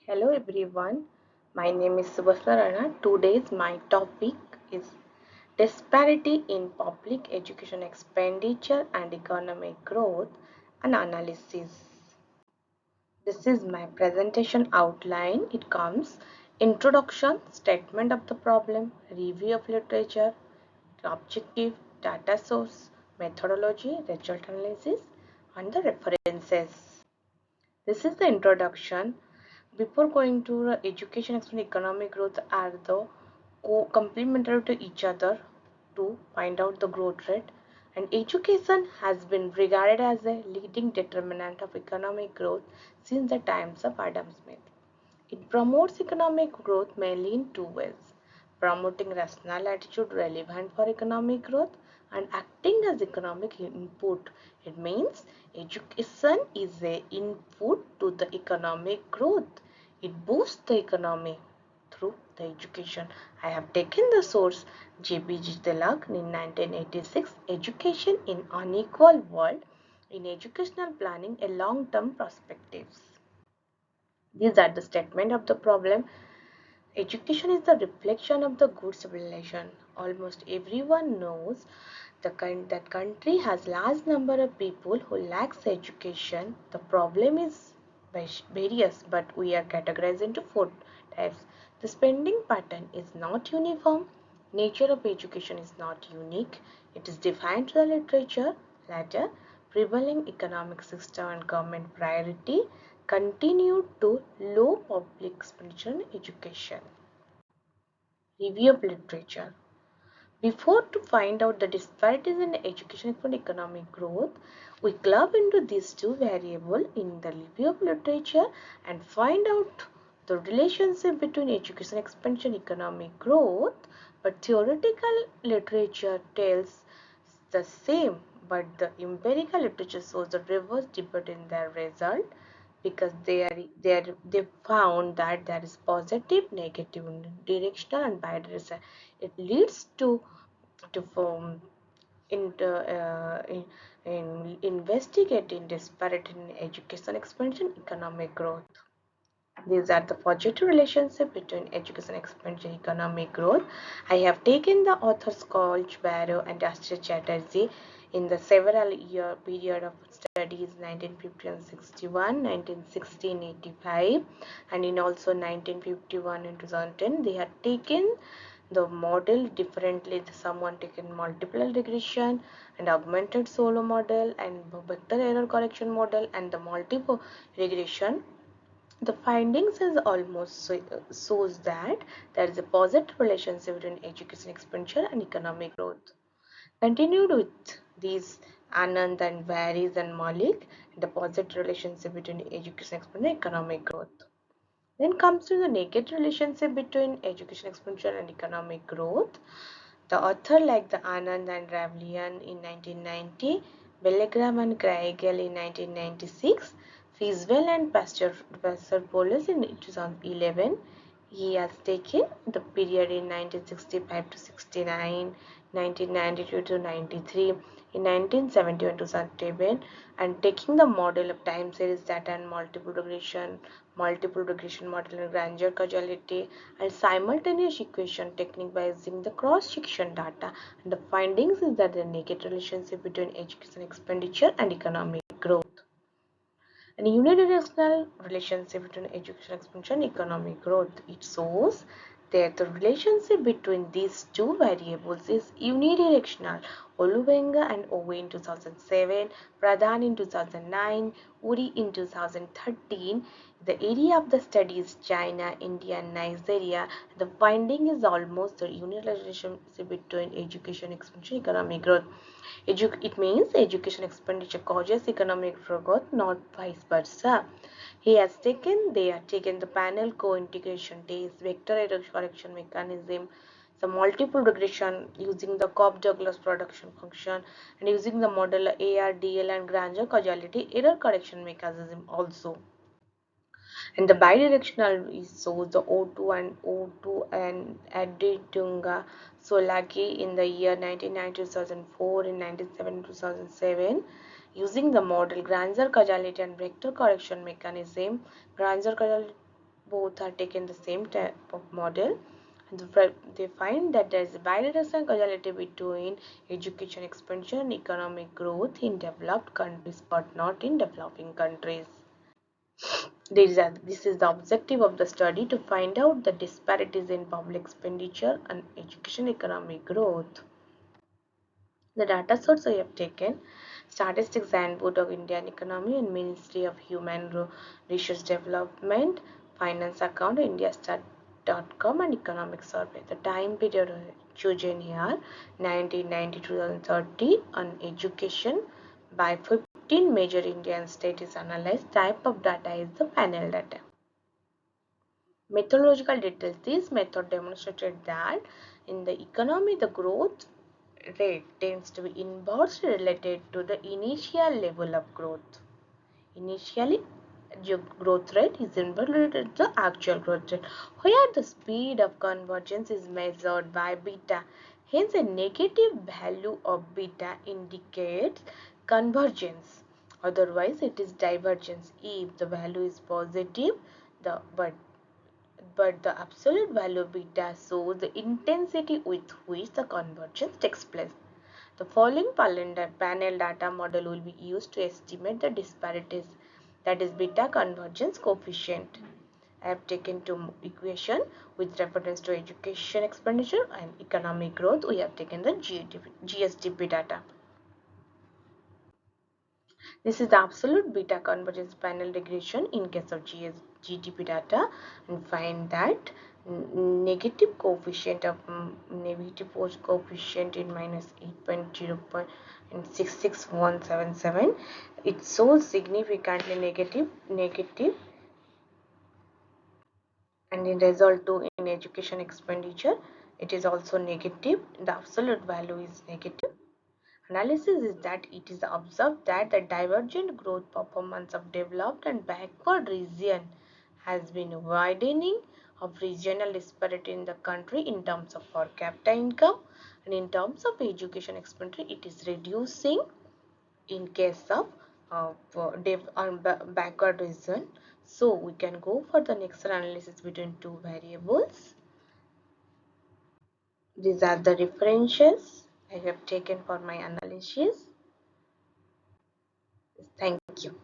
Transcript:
Hello everyone, my name is Rana. Today's my topic is disparity in public education expenditure and economic growth and analysis. This is my presentation outline. It comes introduction, statement of the problem, review of literature, objective, data source, methodology, result analysis, and the references. This is the introduction. Before going to the education and economic growth are the complementary to each other to find out the growth rate, and education has been regarded as a leading determinant of economic growth since the times of Adam Smith. It promotes economic growth mainly in two ways: promoting rational attitude relevant for economic growth and acting as economic input. It means education is a input to the economic growth. It boosts the economy through the education. I have taken the source J.B.G. Tilak in 1986, Education in Unequal World in Educational Planning, a Long-Term Perspectives. These are the statement of the problem. Education is the reflection of the good civilization. Almost everyone knows that country has large number of people who lacks education. The problem is various, but we are categorized into four types. The spending pattern is not uniform. Nature of education is not unique. It is defined through the literature. Latter, prevailing economic system and government priority continue to low public expenditure on education. Review of literature. Before to find out the disparities in education and economic growth, we club into these two variables in the review of literature and find out the relationship between education expansion and economic growth. But theoretical literature tells the same, but the empirical literature shows the reverse debate in their result, because they found that there is positive, negative, directional and bidirectional. It leads to form in investigating disparity in education expansion economic growth. These are the positive relationship between education expansion and economic growth. I have taken the authors Kolch, Barrow and Astra Chatterjee in the several year period of studies 1950 and 61, 1960 and 85, and in also 1951 and 2010. They have taken the model differently. Someone taken multiple regression and augmented solo model and vector error correction model and the multiple regression. The findings is almost shows that there is a positive relationship between education expenditure and economic growth. Continued with these Anand and Varies and Malik, the positive relationship between education expenditure and economic growth. Then comes to the negative relationship between education expenditure and economic growth. The author like the Anand and Ravlian in 1990, Bellegram and Kraigel in 1996, Fiswell and Pastor-Polis in 2011. He has taken the period in 1965 to 69, 1992 to 93, in 1971 to 2007, and taking the model of time series data and multiple regression model and grandeur causality and simultaneous equation technique by using the cross-section data. And the findings is that the negative relationship between education expenditure and economic growth. And unidirectional relationship between education expansion and economic growth. It shows that the relationship between these two variables is unidirectional. Olubenga and Owe in 2007, Pradhan in 2009, Uri in 2013. The area of the study is China, India and Nigeria. The finding is almost the unidirectional relationship between education expansion and economic growth. It means education expenditure causes economic growth, not vice versa. They have taken the panel co-integration test, vector error correction mechanism, the multiple regression using the Cobb-Douglas production function, and using the model ARDL and Granger causality error correction mechanism also. And the bidirectional is so the O2 and Adidunga Solaki in the year 1990 2004 in 1997 2007 using the model Granger causality and vector correction mechanism. Granger causality Both are taken the same type of model. And they find that there is a bidirectional causality between education expenditure and economic growth in developed countries but not in developing countries. This is the objective of the study, to find out the disparities in public expenditure and education economic growth. The data source I have taken: Statistics Handbook of Indian Economy and Ministry of Human Resource Development, Finance Account, indiastat.com, and Economic Survey. The time period chosen here: 1990 to 2030, on education by 15 major Indian states is analyzed. Type of data is the panel data. Methodological details: this method demonstrated that in the economy the growth rate tends to be inversely related to the initial level of growth. Initially, the growth rate is inversely related to the actual growth rate, where the speed of convergence is measured by beta. Hence, a negative value of beta indicates convergence. Otherwise, it is divergence. If the value is positive, the but the absolute value of beta shows the intensity with which the convergence takes place. The following panel data model will be used to estimate the disparities, that is beta convergence coefficient. I have taken two equation with reference to education expenditure and economic growth. We have taken the GSDP data. This is the absolute beta convergence panel regression in case of GDP data, and find that negative coefficient of negative coefficient in minus 8.0.66177. It shows significantly negative, and in result 2 in education expenditure it is also negative. The absolute value is negative. Analysis is that it is observed that the divergent growth performance of developed and backward region has been widening of regional disparity in the country in terms of per capita income, and in terms of education expenditure it is reducing in case of backward region. So we can go for the next analysis between two variables. These are the references I have taken for my analysis. Thank you.